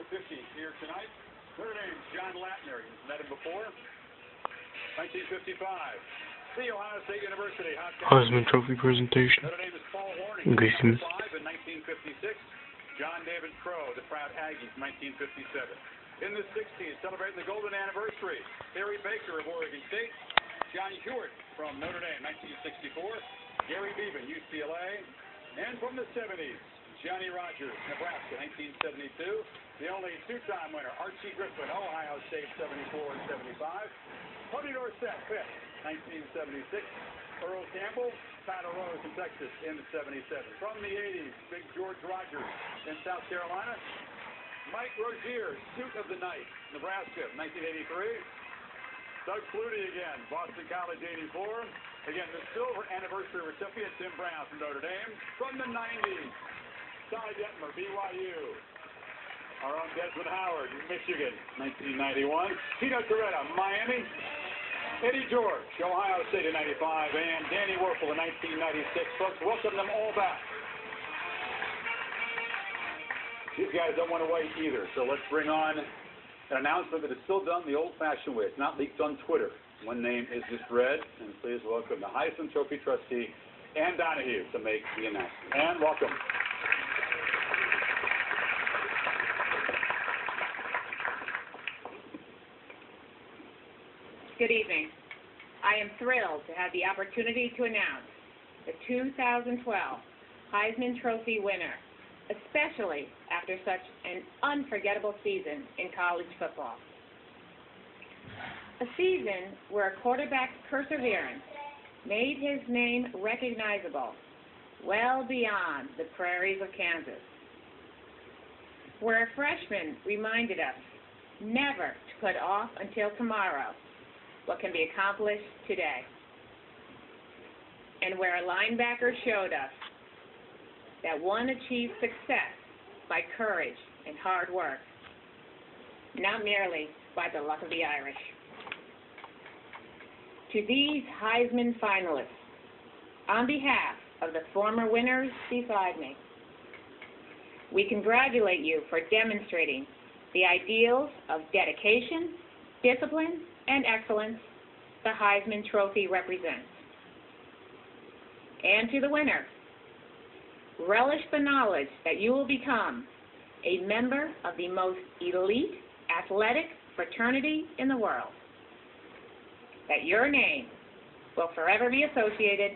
here tonight. Her name's John Latner. You've met him before. 1955. The Ohio State University Hiesman Trophy presentation. Her name is Paul Horning. Hiesman. 5 in 1956. John David Crow, the proud Aggies, 1957. In the 60s, celebrating the golden anniversary, Harry Baker of Oregon State, Johnny Hewitt from Notre Dame, 1964, Gary Beeben, UCLA, and from the 70s, Johnny Rogers, Nebraska, 1972, the only two-time winner, Archie Griffin, Ohio State, 74 and 75, Tony Dorsett, Pitt, 1976, Earl Campbell, Tyler Rose in Texas in 77. From the 80s, Big George Rogers in South Carolina, Mike Rozier, Suit of the Night, Nebraska, 1983, Doug Flutie again, Boston College, 84. Again, the silver anniversary recipient, Tim Brown from Notre Dame. From the 90s, Ty Detmer, BYU. Our own Desmond Howard, Michigan, 1991. Tino Toretta, Miami. Eddie George, Ohio State in 95. And Danny Werfel in 1996. Folks, welcome them all back. These guys don't want to wait either, so let's bring on an announcement that is still done the old-fashioned way. It's not leaked on Twitter. One name is just read, and please welcome the Hiesman Trophy trustee, Ann Donahue, to make the announcement. Ann, welcome. Good evening. I am thrilled to have the opportunity to announce the 2012 Hiesman Trophy winner, especially after such an unforgettable season in college football. A season where a quarterback's perseverance made his name recognizable well beyond the prairies of Kansas. Where a freshman reminded us never to put off until tomorrow what can be accomplished today. And where a linebacker showed us that one achieves success by courage and hard work, not merely by the luck of the Irish. To these Hiesman finalists, on behalf of the former winners beside me, we congratulate you for demonstrating the ideals of dedication, discipline, and excellence the Hiesman Trophy represents. And to the winner, relish the knowledge that you will become a member of the most elite athletic fraternity in the world. That your name will forever be associated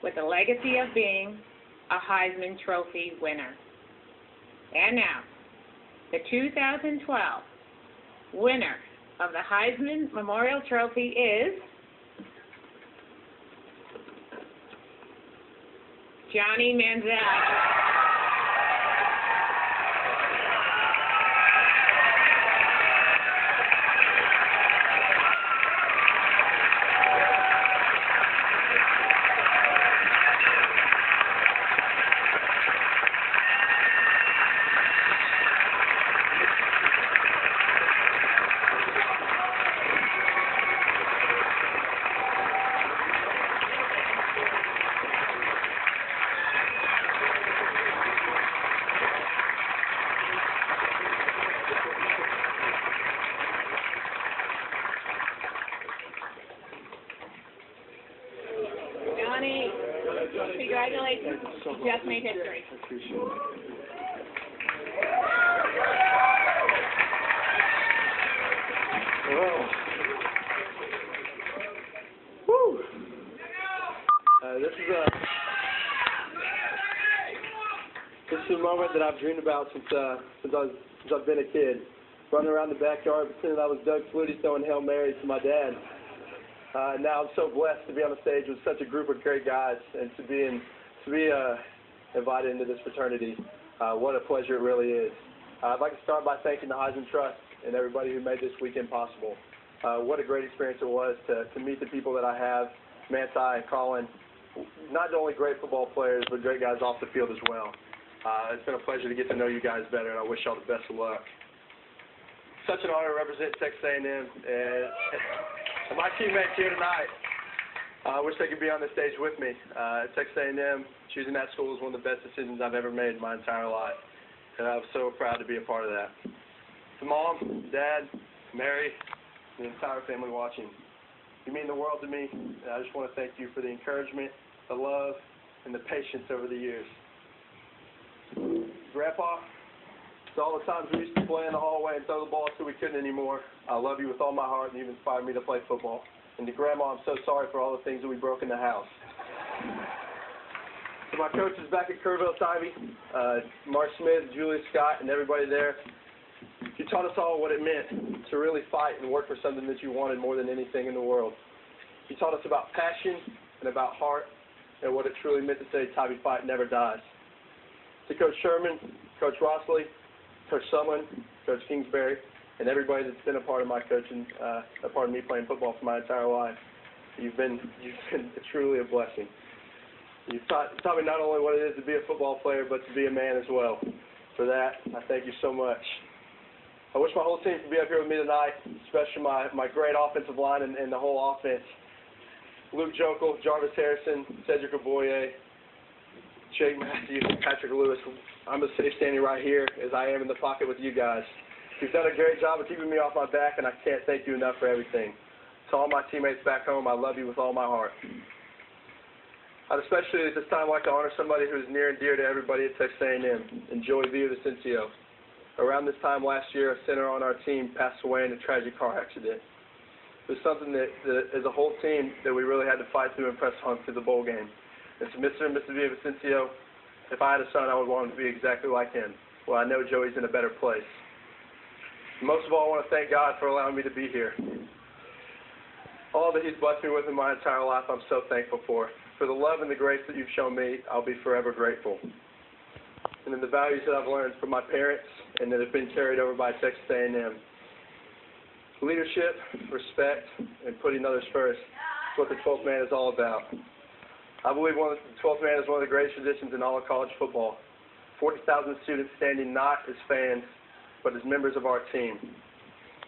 with the legacy of being a Hiesman Trophy winner. And now, the 2012 winner of the Hiesman Memorial Trophy is Johnny Manziel. Congratulations. You just made history. I appreciate it. Well, woo! This is a moment that I've dreamed about since I've been a kid. Running around the backyard pretending I was Doug Flutie throwing Hail Marys to my dad. Now I'm so blessed to be on the stage with such a group of great guys and to be invited into this fraternity. What a pleasure it really is. I'd like to start by thanking the Hiesman Trust and everybody who made this weekend possible. What a great experience it was to meet the people that I have, Manti and Colin, not only great football players, but great guys off the field as well. It's been a pleasure to get to know you guys better, and I wish y'all the best of luck. Such an honor to represent Texas A&M, and my teammates here tonight. I wish they could be on the stage with me. Texas A&M, choosing that school is one of the best decisions I've ever made in my entire life, and I'm so proud to be a part of that. To Mom, Dad, Mary, and the entire family watching, you mean the world to me, and I just want to thank you for the encouragement, the love, and the patience over the years. Grandpa, to all the times we used to play in the hallway and throw the ball till we couldn't anymore, I love you with all my heart, and you've inspired me to play football. And to Grandma, I'm so sorry for all the things that we broke in the house. To my coaches back at Kerrville, Ivy, Mark Smith, Julius Scott, and everybody there, you taught us all what it meant to really fight and work for something that you wanted more than anything in the world. You taught us about passion and about heart and what it truly meant to say, Ivy fight never dies. To Coach Sherman, Coach Rossley, Coach Sumlin, Coach Kingsbury, and everybody that's been a part of my coaching, a part of me playing football for my entire life, you've been truly a blessing. You've taught me not only what it is to be a football player, but to be a man as well. For that, I thank you so much. I wish my whole team could be up here with me tonight, especially my great offensive line and the whole offense. Luke Jokel, Jarvis Harrison, Cedric Aboye, Jake Matthews, and Patrick Lewis. I'm as safe standing right here as I am in the pocket with you guys. You've done a great job of keeping me off my back, and I can't thank you enough for everything. To all my teammates back home, I love you with all my heart. I'd especially at this time like to honor somebody who is near and dear to everybody at Texas A&M, and Joey Villavicencio. Around this time last year, a center on our team passed away in a tragic car accident. It was something that as a whole team, that we really had to fight through and press on through the bowl game. And to Mr. and Mrs. Villavicencio, if I had a son, I would want him to be exactly like him. Well, I know Joey's in a better place. Most of all, I want to thank God for allowing me to be here. All that He's blessed me with in my entire life, I'm so thankful for. For the love and the grace that you've shown me, I'll be forever grateful. And then the values that I've learned from my parents and that have been carried over by Texas A&M. Leadership, respect, and putting others first is what the 12th man is all about. I believe the 12th man is one of the greatest traditions in all of college football. 40,000 students standing not as fans, but as members of our team.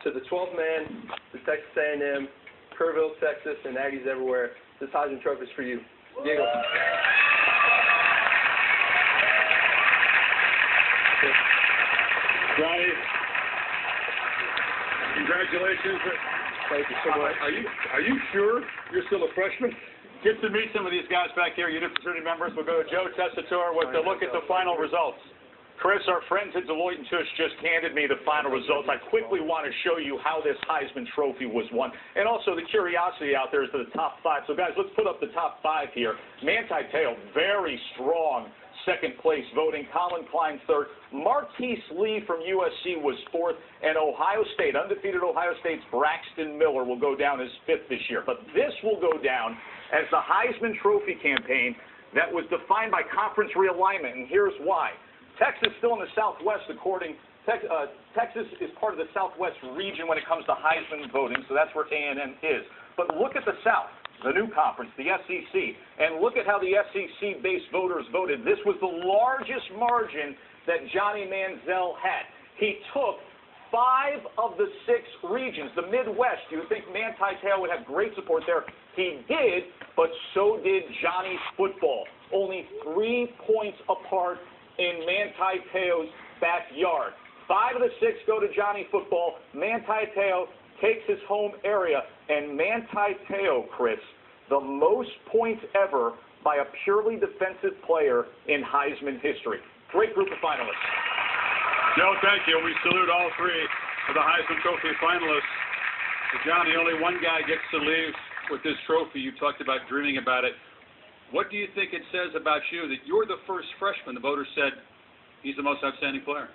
To the 12th man, the Texas A&M, Kerrville, Texas, and Aggies everywhere, this Hiesman Trophy is for you. Diego. Johnny, congratulations. Thank you so much. Are you sure you're still a freshman? Get to meet some of these guys back here, university members. We'll go to Joe Tessitore with a look at the final results. Chris, our friends at Deloitte & Touche just handed me the final results. I quickly want to show you how this Hiesman Trophy was won. And also the curiosity out there is to the top five. So, guys, let's put up the top five here. Manti Te'o, very strong second place voting. Colin Klein, third. Marquise Lee from USC was fourth. And Ohio State, undefeated Ohio State's Braxton Miller will go down as fifth this year. But this will go down as the Hiesman Trophy campaign that was defined by conference realignment. And here's why. Texas still in the Southwest, Texas is part of the Southwest region when it comes to Hiesman voting, so that's where A&M is. But look at the South, the new conference, the SEC, and look at how the SEC-based voters voted. This was the largest margin that Johnny Manziel had. He took 5 of the 6 regions. The Midwest, you would think Manti Te'o would have great support there. He did, but so did Johnny's football. Only 3 points apart in Manti Te'o's backyard. 5 of the 6 go to Johnny football. Manti Te'o takes his home area. And Manti Te'o, Chris, the most points ever by a purely defensive player in Hiesman history. Great group of finalists. Joe, thank you. We salute all 3 of the Hiesman Trophy finalists. Johnny, only one guy gets to leave with this trophy. You talked about dreaming about it. What do you think it says about you that you're the first freshman? The voters said he's the most outstanding player.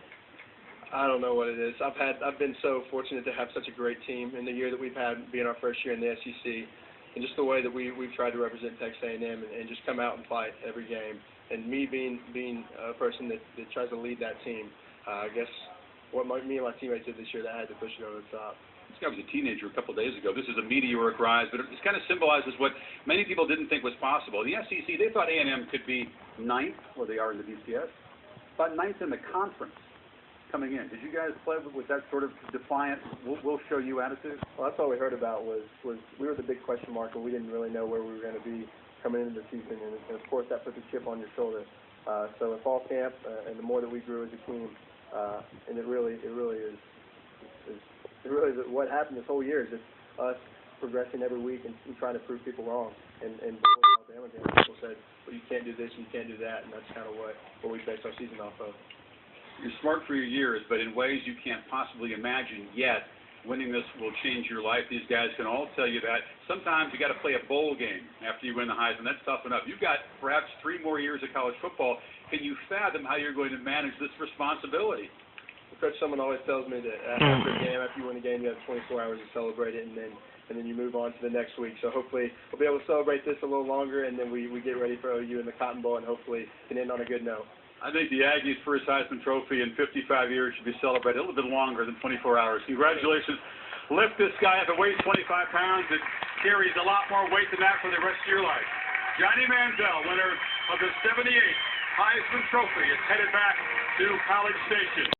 I don't know what it is. I've been so fortunate to have such a great team in the year that we've had, being our first year in the SEC, and just the way that we've tried to represent Texas A&M and just come out and fight every game. And me being a person that tries to lead that team, I guess what me and my teammates did this year, that had to push it over the top. This guy was a teenager a couple of days ago. This is a meteoric rise, but it kind of symbolizes what many people didn't think was possible. The SEC, they thought A&M could be 9th, where they are in the BCS, but 9th in the conference coming in. Did you guys play with that sort of defiant, we'll show you attitude? Well, that's all we heard about was we were the big question mark, and we didn't really know where we were going to be coming into the season, and of course that puts a chip on your shoulder. So in fall camp, and the more that we grew as a team, and it really is is really what happened this whole year. Is just us progressing every week and trying to prove people wrong. And before the Alabama game, people said, well, you can't do this, you can't do that, and that's kind of what we based our season off of. You're smart for your years, but in ways you can't possibly imagine yet, winning this will change your life. These guys can all tell you that. Sometimes you got to play a bowl game after you win the Hiesman. That's tough enough. You've got perhaps 3 more years of college football. Can you fathom how you're going to manage this responsibility? Coach Hiesman always tells me that after a game, after you win a game, you have 24 hours to celebrate it, and then you move on to the next week. So hopefully we'll be able to celebrate this a little longer, and then we get ready for OU in the Cotton Bowl, and hopefully can end on a good note. I think the Aggies' first Hiesman Trophy in 55 years should be celebrated a little bit longer than 24 hours. Congratulations. Lift this guy up and weighs 25 pounds. It carries a lot more weight than that for the rest of your life. Johnny Manziel, winner of the 78th Hiesman Trophy, is headed back to College Station.